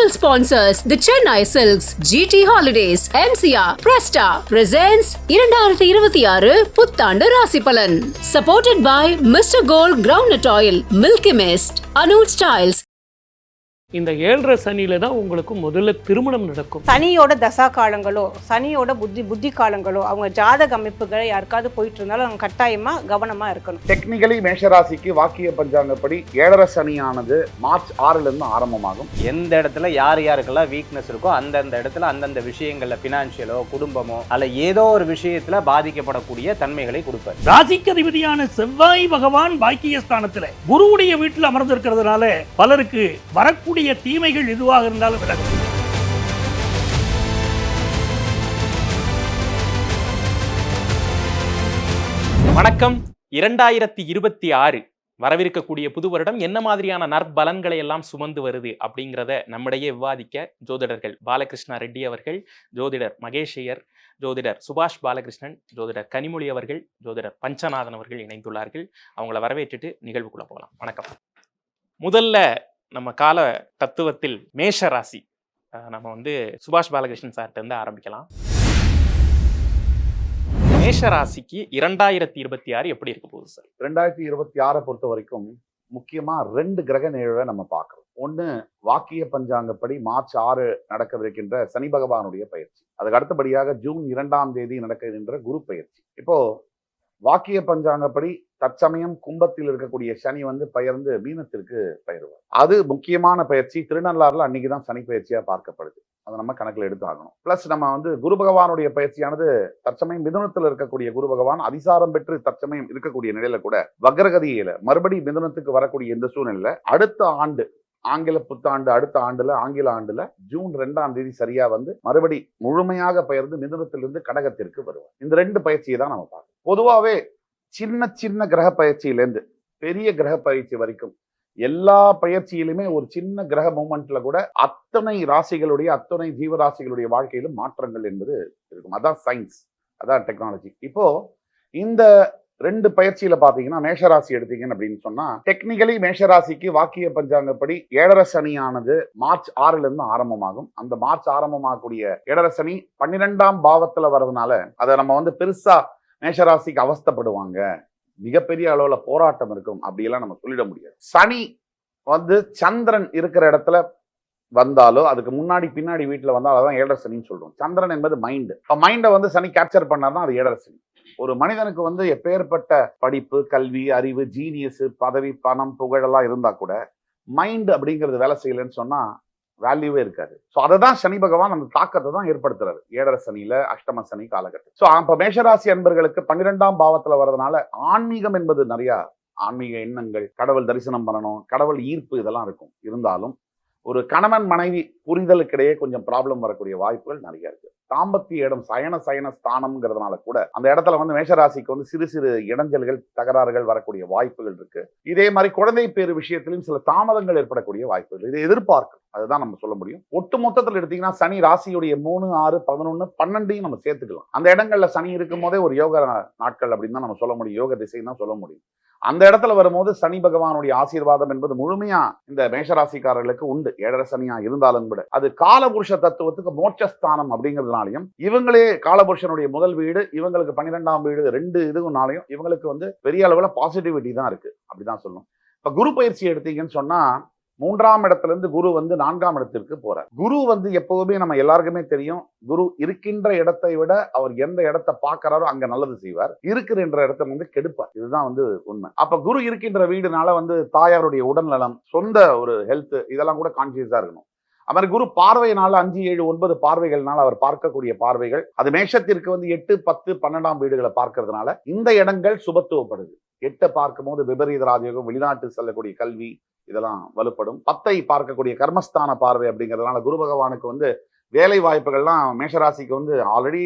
Title sponsors the Chennai Silks, GT Holidays, MCR, Presta presents 2026 புத்தாண்டு ராசி பலன். Supported by Mr. Gold Groundnut Oil, Milky Mist, Anuj Styles. இந்த 7.5 சனியில தான் உங்களுக்கு முதல்ல திருமணம் நடக்கும். சனியோட தசா காலங்களோ சனியோட புத்தி காலங்களோ அவங்க ஜாதக அமைப்புகளை யாருக்காவது போயிட்டு இருந்தாலும் அவங்க கட்டாயமா கவனமா இருக்கணும். டெக்னிக்கலி மேஷராசிக்கு வாக்கிய பஞ்சாங்கப்படி 7.5 சனியானது மார்ச் 6ல இருந்து ஆரம்பமாகும். எந்த இடத்துல யாருக்கெல்லாம் வீக்னஸ் இருக்கோ அந்தந்த இடத்துல அந்தந்த விஷயங்கள்ல பினான்சியலோ குடும்பமோ அல்ல ஏதோ ஒரு விஷயத்துல பாதிக்கப்படக்கூடிய தன்மைகளை கொடுப்பார். ராசிக்கு அதிபதியான செவ்வாய் பகவான் பாக்கியஸ்தானத்துல குருவுடைய வீட்டில் அமர்ந்திருக்கிறதுனால பலருக்கு வரக்கூடிய தீமைகள் எதுவாக இருந்தாலும் விலகும். வணக்கம். 2026 வரவிருக்கக்கூடிய புது வருடம் என்ன மாதிரியான நற்பலன்களை எல்லாம் சுமந்து வருது அப்படிங்கிறத நம்மிடையே விவாதிக்க ஜோதிடர்கள் பாலகிருஷ்ணா ரெட்டி அவர்கள், ஜோதிடர் மகேஷ் ஐயர், ஜோதிடர் சுபாஷ் பாலகிருஷ்ணன், ஜோதிடர் கனிமொழி அவர்கள், ஜோதிடர் பஞ்சநாதன் அவர்கள் இணைந்துள்ளார்கள். அவங்கள வரவேற்றுட்டு நிகழ்வுக்குள்ள போகலாம். வணக்கம். முதல்ல நம்ம கால தத்துவத்தில் மேஷ ராசி நம்ம சுபாஷ் பாலகிருஷ்ணன் சார்ட்ட இருந்து ஆரம்பிக்கலாம். மேஷ ராசிக்கு 2026 எப்படி இருக்க போகுது சார்? 2026 பொறுத்த வரைக்கும் முக்கியமா 2 கிரக நிகழ்வை நம்ம பார்க்கிறோம். ஒண்ணு வாக்கிய பஞ்சாங்கப்படி மார்ச் 6 நடக்கவிருக்கின்ற சனி பகவானுடைய பயிற்சி. அதுக்கு அடுத்தபடியாக ஜூன் 2ஆம் தேதி நடக்கின்ற குரு பயிற்சி. இப்போ வாக்கிய பஞ்சாங்கப்படி தற்சமயம் கும்பத்தில் இருக்கக்கூடிய சனி பெயர்ந்து மீனத்திற்கு பயிர்வார். அது முக்கியமான பயிற்சி. திருநள்ளாறுல அன்னைக்குதான் சனி பயிற்சியா பார்க்கப்படுது. அதை நம்ம கணக்கில் எடுத்து ஆகணும். பிளஸ் நம்ம குரு பகவானுடைய பயிற்சியானது தற்சமயம் மிதுனத்தில் இருக்கக்கூடிய குரு பகவான் அதிசாரம் பெற்று தற்சமயம் இருக்கக்கூடிய நிலையில கூட வக்ரகதியில மறுபடி மிதுனத்துக்கு வரக்கூடிய இந்த சூழ்நிலையில அடுத்த ஆண்டு ஆங்கில புத்தாண்டு அடுத்த ஆண்டுல ஆங்கில ஆண்டுல ஜூன் 2ஆம் தேதி சரியா மறுபடி முழுமையாக பெயர்ந்து மிதுனத்திலிருந்து கடகத்திற்கு வருவார். இந்த 2 பயிற்சியை தான் நம்ம பார்க்கணும். பொதுவாவே சின்ன சின்ன கிரக பயிற்சியிலேருந்து பெரிய கிரக பயிற்சி வரைக்கும் எல்லா பயிற்சியிலுமே ஒரு சின்ன கிரக மூமெண்ட்ல கூட அத்தனை ராசிகளுடைய அத்தனை ஜீவராசிகளுடைய வாழ்க்கையிலும் மாற்றங்கள் என்பது இருக்கும். அதான் சயின்ஸ், அதான் டெக்னாலஜி. இப்போ இந்த 2 பயிற்சியில பாத்தீங்கன்னா மேஷராசி எடுத்தீங்கன்னு அப்படின்னு சொன்னா டெக்னிக்கலி மேஷராசிக்கு வாக்கிய பஞ்சாங்கப்படி 7.5 சனியானது மார்ச் 6ல இருந்து ஆரம்பமாகும். அந்த மார்ச் ஆரம்பமாகக்கூடிய 7.5 சனி 12ஆம் பாவத்துல வர்றதுனால அதை நம்ம பெருசா மேஷராசிக்கு அவஸ்தப்படுவாங்க, மிகப்பெரிய அளவுல போராட்டம் இருக்கும் அப்படியெல்லாம் நம்ம சொல்லிட முடியாது. சனி சந்திரன் இருக்கிற இடத்துல வந்தாலோ அதுக்கு முன்னாடி பின்னாடி வீட்டுல வந்தாலும் அதான் 7.5 சனின்னு சொல்றோம். சந்திரன் என்பது மைண்ட். மைண்டை சனி கேப்சர் பண்ணாதான் அது 7.5 சனி. ஒரு மனிதனுக்கு எப்பேற்பட்ட படிப்பு, கல்வி, அறிவு, ஜீனியஸ், பதவி, பணம், புகழெல்லாம் இருந்தா கூட மைண்ட் அப்படிங்கிறது வேலை செய்யலன்னு சொன்னா வேல்யூவே இருக்காது. ஸோ அதை தான் சனி பகவான் அந்த தாக்கத்தை தான் ஏற்படுத்துறாரு 7.5 சனியில அஷ்டம சனி காலகட்டம். ஸோ அப்ப மேஷராசி அன்பர்களுக்கு 12ஆம் பாவத்துல வர்றதுனால ஆன்மீகம் என்பது நிறைய ஆன்மீக எண்ணங்கள், கடவுள் தரிசனம் பண்ணணும், கடவுள் ஈர்ப்பு இதெல்லாம் இருக்கும். இருந்தாலும் ஒரு கணவன் மனைவி புரிதலுக்கிடையே கொஞ்சம் ப்ராப்ளம் வரக்கூடிய வாய்ப்புகள் நிறைய இருக்கு. தாம்பத்திய இடம் சயன ஸ்தானம்ங்கிறதுனால கூட அந்த இடத்துல மேஷராசிக்கு சிறு சிறு இடைஞ்சல்கள், தகராறுகள் வரக்கூடிய வாய்ப்புகள் இருக்கு. இதே மாதிரி குழந்தை பேரு விஷயத்திலும் சில தாமதங்கள் ஏற்படக்கூடிய வாய்ப்புகள் இதை எதிர்பார்க்கும். அதுதான் நம்ம சொல்ல முடியும். ஒட்டு மொத்தத்தில் எடுத்தீங்கன்னா சனி ராசியுடைய 3, 6, 11, 12 நம்ம சேர்த்துக்கலாம். அந்த இடங்கள்ல சனி இருக்கும் போதே ஒரு யோக நாட்கள் அப்படின்னு தான் நம்ம சொல்ல முடியும், யோக திசைன்னு தான் சொல்ல முடியும். அந்த இடத்துல வரும்போது சனி பகவானுடைய ஆசீர்வாதம் என்பது முழுமையா இந்த மேஷராசிக்காரர்களுக்கு உண்டு. 7.5 சனியா இருந்தாலும் கூட அது காலபுருஷ தத்துவத்துக்கு மோட்சஸ்தானம் அப்படிங்கிறதுனாலையும் இவங்களே காலபுருஷனுடைய முதல் வீடு, இவங்களுக்கு 12ஆம் வீடு, 2 இதுனாலையும் இவங்களுக்கு பெரிய அளவுல பாசிட்டிவிட்டி தான் இருக்கு அப்படிதான் சொல்லணும். இப்ப குரு பயிற்சி எடுத்தீங்கன்னு சொன்னா 3ஆம் இடத்துல இருந்து குரு 4ஆம் இடத்திற்கு போறார். குரு எப்பவுமே நம்ம எல்லாருக்குமே தெரியும், குரு இருக்கின்ற இடத்தை விட அவர் எந்த இடத்தை பார்க்கிறாரோ அங்க நல்லது செய்வார், இருக்கிற இடத்தை கெடுப்பார். இதுதான் உண்மை. அப்ப குரு இருக்கின்ற வீடுனால தாயாருடைய உடல்நலம், சொந்த ஒரு ஹெல்த் இதெல்லாம் கூட கான்சியஸா இருக்கணும். அவர் குரு பார்வையினால 5, 7, 9 பார்வைகள்னால அவர் பார்க்கக்கூடிய பார்வைகள் அது மேஷத்திற்கு 8, 10, 12ஆம் வீடுகளை பார்க்கறதுனால இந்த இடங்கள் சுபத்துவப்படுது. 8 பார்க்கும் போது விபரீத ராஜயோகம், வெளிநாட்டு செல்லக்கூடிய கல்வி இதெல்லாம் வலுப்படும். 10ஐ பார்க்கக்கூடிய கர்மஸ்தான பார்வை அப்படிங்கிறதுனால குரு பகவானுக்கு வேலை வாய்ப்புகள்லாம் மேஷராசிக்கு ஆல்ரெடி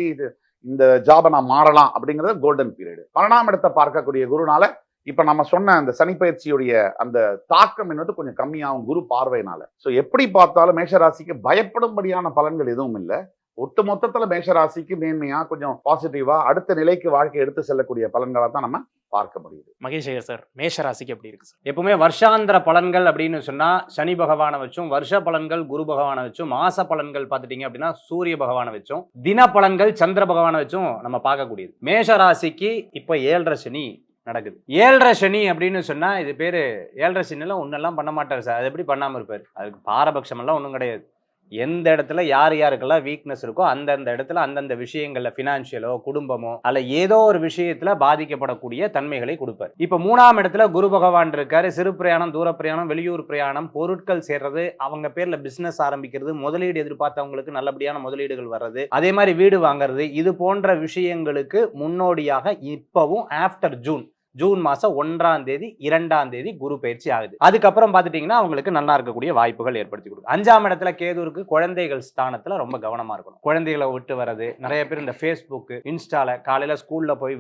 இந்த ஜாபை நான் மாறலாம் அப்படிங்கிறது கோல்டன் பீரியட். 12ஆம் இடத்தை பார்க்கக்கூடிய குருனால இப்ப நம்ம சொன்ன அந்த சனி பயிற்சியுடைய அந்த தாக்கம் கொஞ்சம் கம்மியாகும் குரு பார்வையினால. சோ எப்படி பார்த்தாலும் மேஷராசிக்கு பயப்படும்படியான பலன்கள் எதுவும் இல்லை. ஒட்டு மொத்தத்துல மேஷராசிக்கு மேன்மையா கொஞ்சம் பாசிட்டிவா அடுத்த நிலைக்கு வாழ்க்கை எடுத்து செல்லக்கூடிய பலன்களை தான் நம்ம பார்க்க முடியுது. மகேஷ் ஐயர் சார், மேஷராசிக்கு எப்படி இருக்கு சார்? எப்பவுமே வருஷாந்திர பலன்கள் அப்படின்னு சொன்னா சனி பகவானை வச்சும், வருஷ பலன்கள் குரு பகவானை வச்சும், மாச பலன்கள் பார்த்துட்டீங்க அப்படின்னா சூரிய பகவானை வச்சும், தின பலன்கள் சந்திர பகவானை வச்சும் நம்ம பார்க்கக்கூடியது. மேஷராசிக்கு இப்ப 7.5 சனி நடக்குது. 7.5 சனி அப்படின்னு சொன்னா இது பேரு 7.5 சனில ஒன்னெல்லாம் பண்ண மாட்டாரு சார். அது எப்படி பண்ணாம இருப்பாரு? அதுக்கு பாரபட்சம் எல்லாம் ஒன்றும் கிடையாது. எந்த இடத்துல யார் யாருக்கெல்லாம் வீக்னஸ் இருக்கோ அந்தந்த இடத்துல அந்தந்த விஷயங்கள்ல பினான்சியலோ குடும்பமோ அல்ல ஏதோ ஒரு விஷயத்துல பாதிக்கப்படக்கூடிய தன்மைகளை கொடுப்பார். இப்ப 3ஆம் இடத்துல குரு பகவான் இருக்காரு. சிறு பிரயாணம், தூர பிரயாணம், வெளியூர் பிரயாணம், பொருட்கள் சேர்றது, அவங்க பேர்ல பிசினஸ் ஆரம்பிக்கிறது, முதலீடு எதிர்பார்த்தவங்களுக்கு நல்லபடியான முதலீடுகள் வர்றது, அதே மாதிரி வீடு வாங்குறது, இது போன்ற விஷயங்களுக்கு முன்னோடியாக இப்பவும் ஆஃப்டர் ஜூன் மாசம் 1ஆம் தேதி 2ஆம் தேதி குரு பயிற்சி ஆகுது. அதுக்கப்புறம் பார்த்துட்டீங்கன்னா அவங்களுக்கு நல்லா இருக்கக்கூடிய வாய்ப்புகள் ஏற்படுத்தி கொடுக்கும். 5ஆம் இடத்துல கேது இருக்கு. குழந்தைகள் ஸ்தானத்துல ரொம்ப கவனமா இருக்கணும். குழந்தைகளை விட்டு வர்றது, நிறைய பேர் இந்த ஃபேஸ்புக், இன்ஸ்டால காலையில ஸ்கூல்ல போய்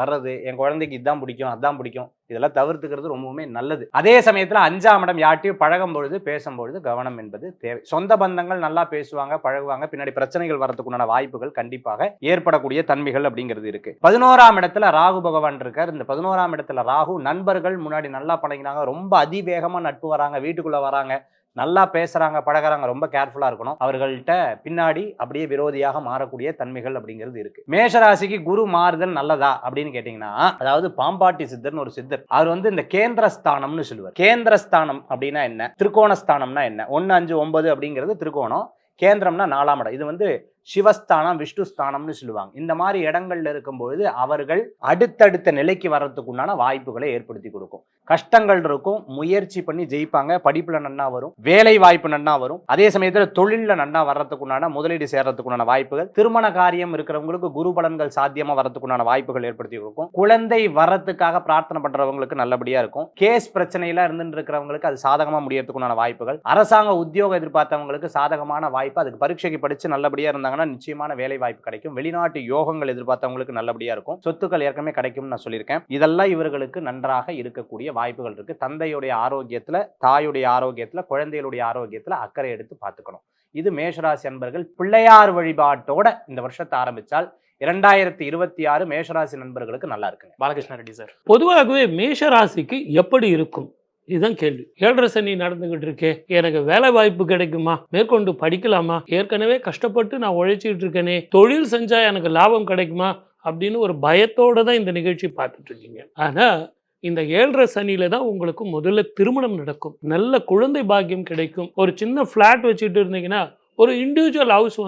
வர்றது, என் குழந்தைக்கு இதான் பிடிக்கும் அதான் பிடிக்கும், இதெல்லாம் தவிர்த்துக்கிறது ரொம்பவுமே நல்லது. அதே சமயத்துல 5ஆம் இடம் யார்ட்டையும் பழகும் பொழுது பேசும்பொழுது கவனம் என்பது தேவை. சொந்த பந்தங்கள் நல்லா பேசுவாங்க, பழகுவாங்க, பின்னாடி பிரச்சனைகள் வரதுக்குண்டான வாய்ப்புகள் கண்டிப்பாக ஏற்படக்கூடிய தன்மைகள் அப்படிங்கிறது இருக்கு. 11ஆம் இடத்துல ராகு பகவான் இருக்கார். இந்த 11ஆம் இடத்துல ராகு, நண்பர்கள் முன்னாடி நல்லா பழகினாங்க, ரொம்ப அதிவேகமா நட்பு வராங்க, வீட்டுக்குள்ள வராங்க, நல்லா பேசுறாங்க, பழகுறாங்க, ரொம்ப கேர்ஃபுல்லா இருக்கணும். அவர்கள்ட்ட பின்னாடி அப்படியே விரோதியாக மாறக்கூடிய தன்மைகள் அப்படிங்கிறது இருக்கு. மேஷராசிக்கு குரு மாறுதல் நல்லதா அப்படின்னு கேட்டீங்கன்னா, அதாவது பாம்பாட்டி சித்தர்னு ஒரு சித்தர், அவர் இந்த கேந்திரஸ்தானம்னு சொல்லுவார். கேந்திரஸ்தானம் அப்படின்னா என்ன, திரிகோணஸ்தானம்னா என்ன, 1, 5, 9 அப்படிங்கிறது திரிகோணம், கேந்திரம்னா 4ஆம் இடம். இது சிவஸ்தானம், விஷ்ணு ஸ்தானம்னு சொல்லுவாங்க. இந்த மாதிரி இடங்கள்ல இருக்கும்பொழுது அவர்கள் அடுத்தடுத்த நிலைக்கு வர்றதுக்கு உண்டான வாய்ப்புகளை ஏற்படுத்தி கொடுக்கும். கஷ்டங்கள் இருக்கும், முயற்சி பண்ணி ஜெயிப்பாங்க, படிப்புல நன்னா வரும், வேலை வாய்ப்பு நன்னா வரும், அதே சமயத்துல தொழில்ல நன்னா வர்றதுக்குண்டான முதலீடு சேர்றதுக்குண்டான வாய்ப்புகள், திருமண காரியம் இருக்கிறவங்களுக்கு குரு பலன்கள் சாத்தியமா வர்றதுக்குண்டான வாய்ப்புகள் ஏற்படுத்தி கொடுக்கும். குழந்தை வரத்துக்காக பிரார்த்தனை பண்றவங்களுக்கு நல்லபடியா இருக்கும். கேஸ் பிரச்சனையில இருந்துட்டு இருக்கிறவங்களுக்கு அது சாதகமா முடியறதுக்குண்டான வாய்ப்புகள், அரசாங்க உத்தியோகம் எதிர்பார்த்தவங்களுக்கு சாதகமான வாய்ப்பு, அதுக்கு பரீட்சைக்கு படிச்சு நல்லபடியா இருந்தாங்க நிச்சயமான வேலை வாய்ப்பு கிடைக்கும். வெளிநாட்டு யோகங்கள் எதிர்பார்த்தவங்களுக்கு நல்லபடியா இருக்கும். சொத்துக்கள் ஏற்கனவே கிடைக்கும் நான் சொல்லியிருக்கேன். இதெல்லாம் இவர்களுக்கு நன்றாக இருக்கக்கூடிய வாய்ப்புகள் இருக்கு. தந்தையுடைய ஆரோக்கியத்துல, தாயுடைய ஆரோக்கியத்துல, குழந்தைகளுடைய ஆரோக்கியத்துல அக்கறை எடுத்து பார்த்துக்கணும். இது மேஷராசி நண்பர்கள் பிள்ளையார் வழிபாட்டோட இந்த வருஷத்தை ஆரம்பிச்சால் 2026 மேஷராசி நண்பர்களுக்கு நல்லா இருக்குங்க. பாலகிருஷ்ண ரெட்டி சார், பொதுவாகவே மேஷராசிக்கு எப்படி இருக்கும் இதுதான் கேள்வி. 7.5 சனி நடந்துகிட்டு இருக்கே, எனக்கு வேலை வாய்ப்பு கிடைக்குமா, மேற்கொண்டு படிக்கலாமா, ஏற்கனவே கஷ்டப்பட்டு நான் உழைச்சிட்டு இருக்கேனே, தொழில் செஞ்சா எனக்கு லாபம் கிடைக்குமா அப்படின்னு ஒரு பயத்தோட தான் இந்த நிகழ்ச்சி பார்த்துட்டு இருக்கீங்க. ஆனா இந்த 7.5 சனியில தான் உங்களுக்கு முதல்ல திருமணம் நடக்கும், நல்ல குழந்தை பாக்கியம் கிடைக்கும். ஒரு சின்ன பிளாட் வச்சுட்டு இருந்தீங்கன்னா ஒரு இண்டிவிஜுவல் ஹவுஸ்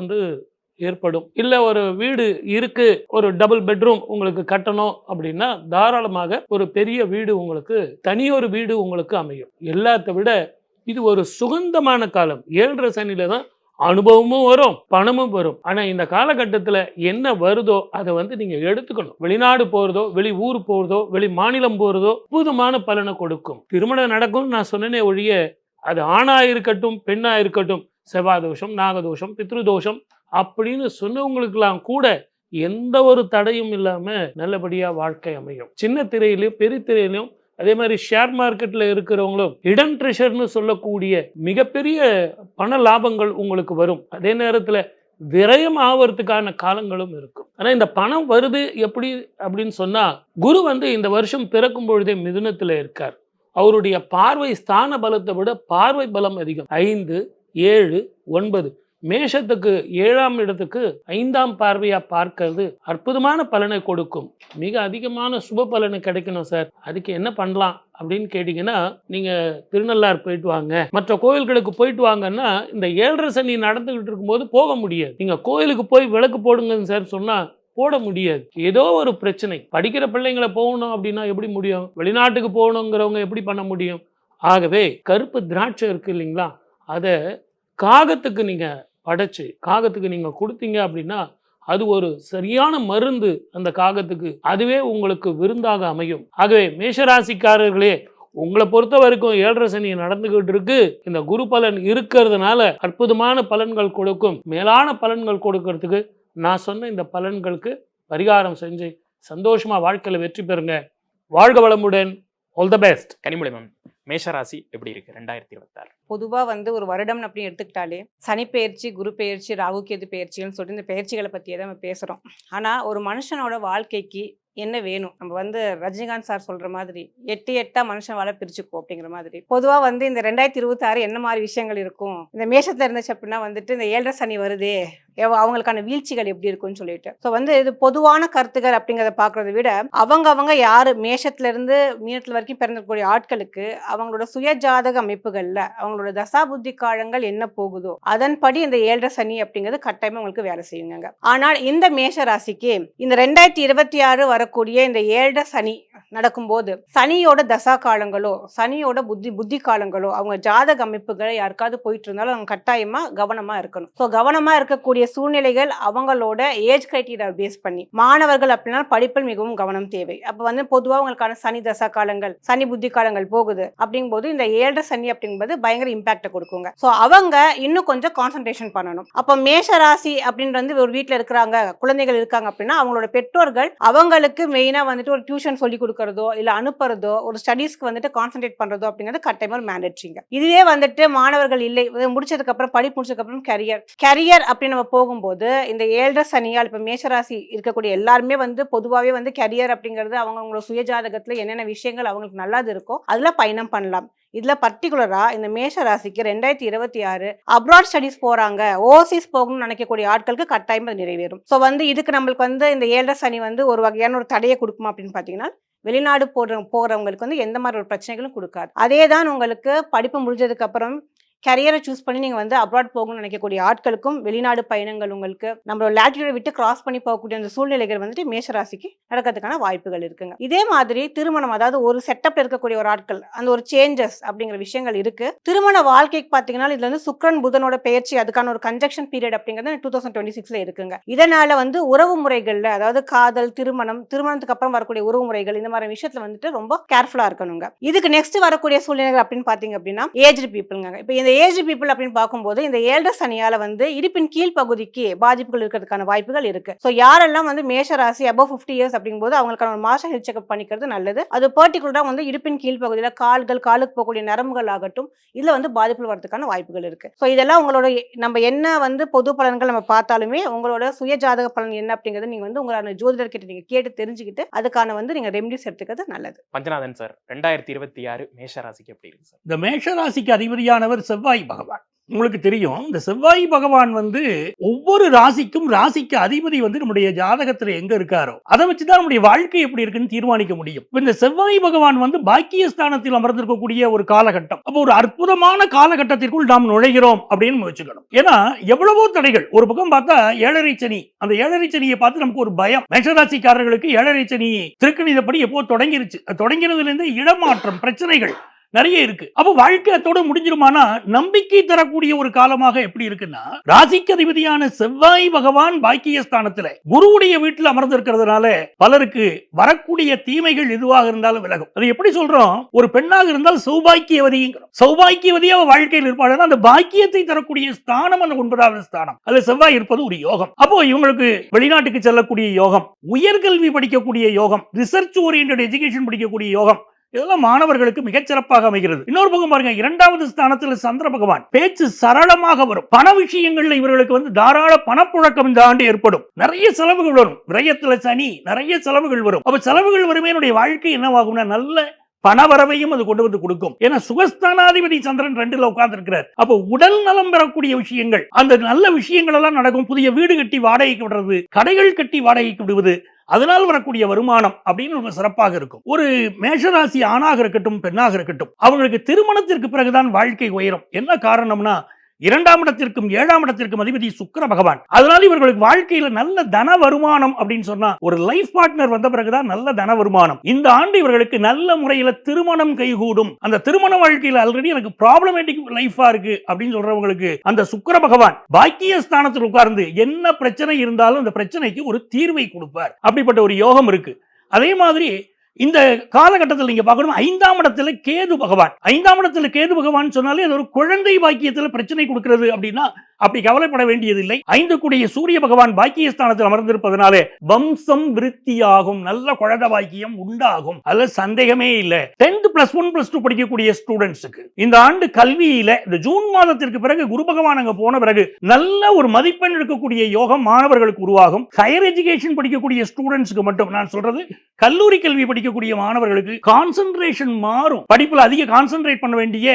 ஏற்படும். இல்ல ஒரு வீடு இருக்கு, ஒரு டபுள் பெட்ரூம் உங்களுக்கு கட்டணும் அப்படின்னா தாராளமாக ஒரு பெரிய வீடு உங்களுக்கு, தனியொரு வீடு உங்களுக்கு அமையும். எல்லாத்த விட இது ஒரு சுகந்தமான காலம். 7.5 சனியில தான் அனுபவமும் வரும், பணமும் வரும். ஆனா இந்த காலகட்டத்துல என்ன வருதோ அதை நீங்க எடுத்துக்கணும். வெளிநாடு போறதோ, வெளி ஊர் போறதோ, வெளி மாநிலம் போறதோ அற்புதமான பலனை கொடுக்கும். திருமணம் நடக்கும் நான் சொன்னேனே ஒழிய, அது ஆணா இருக்கட்டும் பெண்ணா இருக்கட்டும், செவ்வாய் தோஷம், நாகதோஷம், பித்ருதோஷம் அப்படின்னு சொன்னவங்களுக்கெல்லாம் கூட எந்த ஒரு தடையும் இல்லாம நல்லபடியா வாழ்க்கை அமையும். சின்ன திரையிலையும் பெரிய திரையிலையும், அதே மாதிரி ஷேர் மார்க்கெட்ல இருக்கிறவங்களும் இடன் ட்ரெஷர்னு சொல்லக்கூடிய மிகப்பெரிய பண லாபங்கள் உங்களுக்கு வரும். அதே நேரத்துல விரயம் ஆவறதுக்கான காலங்களும் இருக்கும். ஆனா இந்த பணம் வருது எப்படி அப்படின்னு சொன்னா, குரு இந்த வருஷம் பிறக்கும் பொழுதே மிதுனத்துல இருக்கார். அவருடைய பார்வை ஸ்தான பலத்தை விட பார்வை பலம் அதிகம். 5, 7, 9 மேஷத்துக்கு 7ஆம் இடத்துக்கு 5ஆம் பார்வையா பார்க்கிறது அற்புதமான பலனை கொடுக்கும். மிக அதிகமான சுப பலனை கிடைக்கணும் சார், அதுக்கு என்ன பண்ணலாம் அப்படின்னு கேட்டீங்கன்னா, நீங்க திருநள்ளார் போயிட்டு வாங்க, மற்ற கோயில்களுக்கு போயிட்டு வாங்கன்னா, இந்த 7.5 சனி நடந்துகிட்டு இருக்கும்போது போக முடியாது. நீங்க கோயிலுக்கு போய் விளக்கு போடுங்கன்னு சார் சொன்னா போட முடியாது. ஏதோ ஒரு பிரச்சனை. படிக்கிற பிள்ளைங்களை போகணும் அப்படின்னா எப்படி முடியும்? வெளிநாட்டுக்கு போகணுங்கிறவங்க எப்படி பண்ண முடியும்? ஆகவே கருப்பு திராட்சை இருக்கு இல்லைங்களா, அதை காகத்துக்கு நீங்க படைச்சு காகத்துக்கு நீங்க கொடுத்தீங்க அப்படின்னா அது ஒரு சரியான மருந்து அந்த காகத்துக்கு, அதுவே உங்களுக்கு விருந்தாக அமையும். ஆகவே மேஷராசிக்காரர்களே, உங்களை பொறுத்த வரைக்கும் 7.5 சனி நடந்துகிட்டு இருக்கு. இந்த குரு பலன் இருக்கிறதுனால அற்புதமான பலன்கள் கொடுக்கும். மேலான பலன்கள் கொடுக்கறதுக்கு நான் சொன்ன இந்த பலன்களுக்கு பரிகாரம் செஞ்சு சந்தோஷமா வாழ்க்கையில வெற்றி பெறுங்க. வாழ்க வளமுடன். All the best. Kanimozhi ma'am, மேஷராசி எப்படி இருக்கு 2026? பொதுவா ஒரு வருடம் அப்படின்னு எடுத்துக்கிட்டாலே சனி பெயர்ச்சி, குரு பெயர்ச்சி, ராகு கேது பெயர்ச்சின்னு சொல்லிட்டு இந்த பெயர்ச்சிகளை பற்றியே தான் நம்ம பேசுகிறோம். ஆனால் ஒரு மனுஷனோட வாழ்க்கைக்கு என்ன வேணும். நம்ம வந்து ரஜினிகாந்த் சார் சொல்ற மாதிரி 8 மனுஷன் வாழ பிரிச்சுக்கோ அப்படிங்கிற மாதிரி. பொதுவா வந்து இந்த 2026 என்ன மாதிரி விஷயங்கள் இருக்கும், இந்த மேஷத்துல இருந்துச்சு அப்படின்னா வந்துட்டு இந்த 7.5 சனி வருதே, அவங்களுக்கான வீழ்ச்சிகள் எப்படி இருக்கும்னு சொல்லிட்டு. ஸோ வந்து இது பொதுவான கருத்துக்கள் அப்படிங்கிறத பார்க்கறத விட அவங்க யாரு மேஷத்துல இருந்து மீனத்துல வரைக்கும் பிறந்தக்கூடிய ஆட்களுக்கு அவங்களோட சுய ஜாதக அமைப்புகள்ல அவங்களோட தசா புத்தி காலங்கள் என்ன போகுதோ அதன்படி இந்த 7.5 சனி அப்படிங்கிறது கட்டாயமா உங்களுக்கு வேலை செய்யுங்க. ஆனால் இந்த மேஷ ராசிக்கு இந்த 2026 வரக்கூடிய இந்த 7.5 சனி நடக்கும்போது சனியோட தசா காலங்களோ சனியோட புத்தி காலங்களோ அவங்க ஜாதக அமைப்புகளை யாருக்காவது போயிட்டு இருந்தாலும் அவங்க கட்டாயமா கவனமா இருக்கணும். ஸோ கவனமா இருக்கக்கூடிய சூழ்நிலைகள் அவங்களோட ஏஜ் கிரைட்டீரியா பேஸ் பண்ணி மாணவர்கள் அப்படின்னா படிப்பில் மிகவும் கவனம் தேவை. அப்ப வந்து பொதுவாக உங்களுக்கான சனி தசா காலங்கள் சனி புத்தி காலங்கள் போகுது அப்படிங்கும்போது இந்த 7.5 சனி அப்படிங்கும்போது பயங்கர இம்பாக்ட கொடுக்குங்க. ஸோ அவங்க இன்னும் கொஞ்சம் கான்சன்ட்ரேஷன் பண்ணணும். அப்ப மேஷ ராசி அப்படின்றது ஒரு வீட்டுல இருக்கிறாங்க குழந்தைகள் இருக்காங்க அப்படின்னா அவங்களோட பெற்றோர்கள் அவங்களுக்கு மெயினா வந்துட்டு ஒரு டியூஷன் சொல்லி கொடுக்கறதோ இல்ல அனுப்புறதோ ஒரு ஸ்டடீஸ்க்கு வந்துட்டு கான்சன்ட்ரேட் பண்றதோ அப்படிங்கிறது கட்டாயமா மேண்டேட்ரிங்க. இதுவே வந்துட்டு மாணவர்கள் இல்லை முடிச்சதுக்கு அப்புறம் படிப்பு முடிச்சதுக்கு அப்புறம் கரியர் அப்படின்னு நம்ம போகும்போது இந்த 7.5 சனியால் இப்ப மேஷராசி இருக்கக்கூடிய எல்லாருமே வந்து பொதுவாகவே வந்து கரியர் அப்படிங்கிறது அவங்களோட சுயஜாதகத்துல என்னென்ன விஷயங்கள் அவங்களுக்கு நல்லது இருக்கோ அதுல பயணம் பண்ணலாம். இதுல பர்டிகுலரா இந்த மேஷ ராசிக்கு 2026 அப்ராட் ஸ்டடிஸ் போறாங்க ஓவர்சீஸ் போகணும்னு நினைக்கக்கூடிய ஆட்களுக்கு கட்டாயம் அது நிறைவேறும். ஸோ வந்து இதுக்கு நம்மளுக்கு வந்து இந்த 7.5 சனி வந்து ஒரு வகையான ஒரு தடையை கொடுக்குமா அப்படின்னு பாத்தீங்கன்னா வெளிநாடு போறவங்களுக்கு வந்து எந்த மாதிரி ஒரு பிரச்சனைகளும் கொடுக்காது. அதே தான் உங்களுக்கு படிப்பு முடிஞ்சதுக்கு அப்புறம் கரியரை சூஸ் பண்ணி நீங்க வந்து அப்ராட் போகணும்னு நினைக்கக்கூடிய ஆட்களுக்கும் வெளிநாடு பயணங்கள் உங்களுக்கு நம்மளோட லேட்டிடியூடை விட்டு கிராஸ் பண்ணி போகக்கூடிய அந்த சூழ்நிலைகள் வந்துட்டு மேஷராசிக்கு நடக்கிறதுக்கான வாய்ப்புகள் இருக்குங்க. இதே மாதிரி திருமணம் அதாவது ஒரு செட்டப்ல இருக்கக்கூடிய ஒரு ஆட்கள் அந்த ஒரு சேஞ்சஸ் அப்படிங்கிற விஷயங்கள் இருக்கு. திருமண வாழ்க்கைக்கு பாத்தீங்கன்னா இதுல வந்து சுக்கிரன் புதனோட பெயர்ச்சி அதுக்கான ஒரு கன்ஜக்ஷன் பீரியட் அப்படிங்கிறது 2026 இருக்குங்க. இதனால வந்து உறவு முறைகள்ல அதாவது காதல் திருமணத்துக்கு அப்புறம் வரக்கூடிய உறவு முறைகள் இந்த மாதிரி விஷயத்துல வந்துட்டு ரொம்ப கேர்ஃபுல்லா இருக்கணுங்க. இதுக்கு நெக்ஸ்ட் வரக்கூடிய சூழ்நிலைகள் அப்படின்னு பாத்தீங்க அப்படின்னா ஏஜ்டு பீப்புள்ங்க. இப்ப இந்த ஏஜ் பீப்புள் அப்படின்னு பார்க்கும்போது இந்த 7.5 சனியால வந்து இடுப்பின் கீழ் பகுதிக்கு பாதிப்புகள் இருக்கிறதுக்கான வாய்ப்புகள் இருக்கு. ஸோ யாரெல்லாம் வந்து மேஷ ராசி above 50 years அப்படிங்கும்போது அவங்களுக்கான ஒரு மாச ஹெல்த் செக்அப் பண்ணிக்கிறது நல்லது. அது பர்டிகுலரா வந்து இடுப்பின் கீழ் பகுதியில காலுக்கு போகக்கூடிய நரம்புகள் ஆகட்டும் இதுல வந்து பாதிப்புகள் வரதுக்கான வாய்ப்புகள் இருக்கு. ஸோ இதெல்லாம் உங்களோட நம்ம என்ன வந்து பொது பலன்கள் நம்ம பார்த்தாலுமே உங்களோட சுய ஜாதக பலன் என்ன அப்படிங்கறத நீங்க வந்து உங்களோட ஜோதிடர்கிட்ட நீங்க கேட்டு தெரிஞ்சுக்கிட்டு அதுக்கான வந்து நீங்க ரெமெடிஸ் எடுத்துக்கிறது நல்லது. பஞ்சநாதன் சார் 2026 மேஷ ராசிக்கு எப்படி இருக்கு சார்? இந்த மேஷ ராசிக்கு அதிபதியானவர் செவ்வாய் பகவான். உங்களுக்கு தெரியும் இந்த செவ்வாய் பகவான் வந்து ஒவ்வொரு ராசிக்கு அதிபதி வந்து நம்முடைய ஜாதகத்துல எங்க இருக்காரோ அதை வச்சுதான் நம்முடைய வாழ்க்கை எப்படி இருக்குன்னு தீர்மானிக்க முடியும். இந்த செவ்வாய் பகவான் வந்து பாக்கியஸ்தானத்தில் அமர்ந்திருக்கக்கூடிய ஒரு காலகட்டம். அப்போ ஒரு அற்புதமான காலகட்டத்திற்குள் நாம் நுழைகிறோம் அப்படின்னு வச்சுக்கணும். ஏன்னா எவ்வளவோ தடைகள் ஒரு பக்கம் பார்த்தா 7.5 சனி, அந்த 7.5 சனியை பார்த்து நமக்கு ஒரு பயம். மேஷராசிக்காரர்களுக்கு 7.5 சனி திருக்கணிதப்படி எப்போ தொடங்கிருச்சு, தொடங்கினதுல இருந்து இடமாற்றம் பிரச்சனைகள் நிறைய இருக்கு. அப்ப வாழ்க்கை அத்தோட முடிஞ்சிருமானா நம்பிக்கை தரக்கூடிய ஒரு காலமாக எப்படி இருக்குன்னா ராசிக்கு அதிபதியான செவ்வாய் பகவான் பாக்கியஸ்தானத்துல குருவுடைய வீட்டில் அமர்ந்து இருக்கிறதுனால பலருக்கு வரக்கூடிய தீமைகள் எதுவாக இருந்தாலும் விலகும். அது எப்படி சொல்றோம், ஒரு பெண்ணாக இருந்தால் சௌபாக்கியவதி அவ வாழ்க்கையில் இருப்பாள். அந்த பாக்கியத்தை தரக்கூடிய ஸ்தானம் அந்த 9வது ஸ்தானம், அதுல செவ்வாய் இருப்பது ஒரு யோகம். அப்போ இவங்களுக்கு வெளிநாட்டுக்கு செல்லக்கூடிய யோகம், உயர்கல்வி படிக்கக்கூடிய யோகம், ரிசர்ச் ஓரியன்டட் எஜுகேஷன் படிக்கக்கூடிய யோகம், இதெல்லாம் மாணவர்களுக்கு மிகச்சிறப்பாக அமைகிறது. இன்னொரு பக்கம் பாருங்க 2வது ஸ்தானத்தில் சந்திர பகவான், பேச்சு சரளமாக வரும். பண விஷயங்கள்ல இவர்களுக்கு வந்து தாராள பணப்புழக்கம் இந்த ஆண்டு ஏற்படும். நிறைய செலவுகள் வரும். விரயத்துல சனி, நிறைய செலவுகள் வரும். அப்ப செலவுகள் வருமே என்னுடைய வாழ்க்கை என்னவாகும்னா நல்ல பணவரவையும் அது கொண்டு வந்து கொடுக்கும். ஏன்னா சுகஸ்தானாதிபதி சந்திரன் 2ல உட்கார்ந்து இருக்கிறார். அப்ப உடல் நலம் பெறக்கூடிய விஷயங்கள், அந்த நல்ல விஷயங்கள் எல்லாம் நடக்கும். புதிய வீடு கட்டி வாடகைக்கு விடுறது, கடைகள் கட்டி வாடகைக்கு விடுவது, அதனால் வரக்கூடிய வருமானம் அப்படின்னு ரொம்ப சிறப்பாக இருக்கும். ஒரு மேஷராசி ஆணாக இருக்கட்டும் பெண்ணாக இருக்கட்டும் அவங்களுக்கு திருமணத்திற்கு பிறகுதான் வாழ்க்கை உயரும். என்ன காரணம்னா 2ஆம் இடத்திற்கும் 7ஆம் இடத்திற்கும் அதிபதி சுக்கிர பகவான். அதனால இவர்களுக்கு வாழ்க்கையில நல்ல தன வருமானம் அப்படின்னு சொன்னா ஒரு லைஃப் பார்ட்னர் வந்த பிறகுதான் நல்ல தன வருமானம். இந்த ஆண்டு இவர்களுக்கு நல்ல முறையில திருமணம் கைகூடும். அந்த திருமண வாழ்க்கையில ஆல்ரெடி எனக்கு ப்ராப்ளமேட்டிக் லைஃபா இருக்கு அப்படின்னு சொல்றவங்களுக்கு அந்த சுக்கிர பகவான் பாக்கியஸ்தானத்தில் உட்கார்ந்து என்ன பிரச்சனை இருந்தாலும் அந்த பிரச்சனைக்கு ஒரு தீர்வை கொடுப்பார். அப்படிப்பட்ட ஒரு யோகம் இருக்கு. அதே மாதிரி இந்த காலகட்டத்தில் நீங்க பார்க்கணும் 5ஆம் இடத்துல கேது பகவான். 5ஆம் இடத்துல கேது பகவான் சொன்னாலே அது ஒரு குழந்தை பாக்கியத்துல பிரச்சனை கொடுக்கிறது அப்படின்னா அப்படி கவலைப்பட வேண்டியதில்லை. 5 கூடிய சூரிய பகவான் பாக்கியஸ்தானத்தில் அமர்ந்திருப்பதனாலே வம்சம் விருத்தியாகும், நல்ல குழந்தை பாக்கியம் உண்டாகும், அதுல சந்தேகமே இல்லை. 10th +1 +2 படிக்கக்கூடிய ஸ்டூடெண்ட்ஸுக்கு இந்த ஆண்டு கல்வியில இந்த ஜூன் மாதத்திற்கு பிறகு குரு பகவான் அங்க போன பிறகு நல்ல ஒரு மதிப்பெண் எடுக்கக்கூடிய யோகம் மாணவர்களுக்கு உருவாகும். ஹையர் எஜுகேஷன் படிக்கக்கூடிய ஸ்டூடெண்ட்ஸ்க்கு மட்டும் நான் சொல்றது, கல்லூரி கல்வி படிக்கக்கூடிய மாணவர்களுக்கு கான்சென்ட்ரேஷன் மாறும், படிப்புல அதிக கான்சென்ட்ரேட் பண்ண வேண்டிய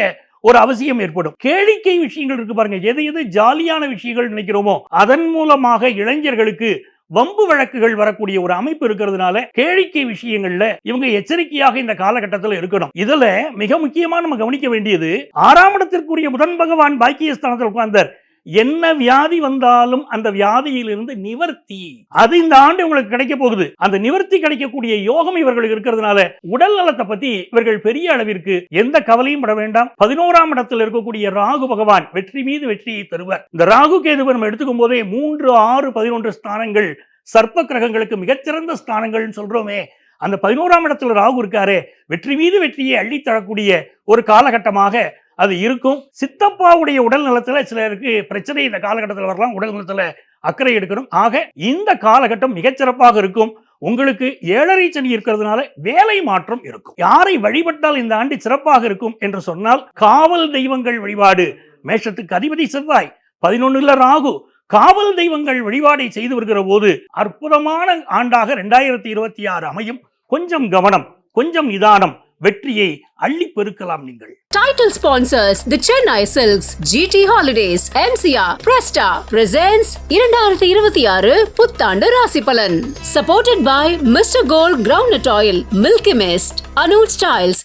ஒரு அவசியம் ஏற்படும். கேளிக்கை விஷயங்கள் இருக்கு பாருங்க, எது ஜாலியான விஷயங்கள் நினைக்கிறோமோ அதன் மூலமாக இளைஞர்களுக்கு வம்பு வழக்குகள் வரக்கூடிய ஒரு அமைப்பு இருக்கிறதுனால கேளிக்கை விஷயங்கள்ல இவங்க எச்சரிக்கையாக இந்த காலகட்டத்தில் இருக்கணும். இதுல மிக முக்கியமா நம்ம கவனிக்க வேண்டியது 6ஆம் இடத்திற்குரிய புதன் பகவான் பாக்கியஸ்தானத்தில் உட்கார்ந்தார். என்ன வியாதி வந்தாலும் அந்த வியாதியிலிருந்து நிவர்த்தி, அது இந்த ஆண்டு உங்களுக்கு கிடைக்க போகுது. அந்த நிவர்த்தி கிடைக்கக்கூடிய யோகம் இவர்களுக்கு இருக்கிறதுனால உடல் நலத்தை பத்தி இவர்கள் பெரிய அளவிற்கு எந்த கவலையும் பட வேண்டாம். 11ஆம் இடத்தில் இருக்கக்கூடிய ராகு பகவான் வெற்றி மீது வெற்றியை தருவார். இந்த ராகு கேதுவை நம்ம எடுத்துக்கும் போதே 3, 6, 11 ஸ்தானங்கள் சர்ப்ப கிரகங்களுக்கு மிகச்சிறந்த ஸ்தானங்கள் சொல்றோமே. அந்த 11ஆம் இடத்துல ராகு இருக்காரே, வெற்றி மீது வெற்றியை அள்ளித்தரக்கூடிய ஒரு காலகட்டமாக அது இருக்கும். சித்தப்பாவுடைய உடல் நலத்துல சிலருக்கு பிரச்சனை இந்த காலகட்டத்தில் வரலாம், உடல் நலத்துல அக்கறை எடுக்கணும். ஆக இந்த காலகட்டம் மிகச்சிறப்பாக இருக்கும். உங்களுக்கு 7.5 சனி இருக்கிறதுனால வேலை மாற்றம் இருக்கும். யாரை வழிபட்டால் இந்த ஆண்டு சிறப்பாக இருக்கும் என்று சொன்னால், காவல் தெய்வங்கள் வழிபாடு. மேஷத்துக்கு அதிபதி செவ்வாய், 11ல் ராகு, காவல் தெய்வங்கள் வழிபாடை செய்து வருகிற போது அற்புதமான ஆண்டாக 2026 அமையும். கொஞ்சம் கவனம், கொஞ்சம் நிதானம், வெற்றியை அள்ளி பெருக்கலாம். நீங்கள் Title sponsors the Chennai Silks, GT Holidays, MCR, Presta presents 2026 புத்தாண்டு ராசி பலன். Supported by Mr. Gold Groundnut Oil, Milky Mist, Anuj Styles,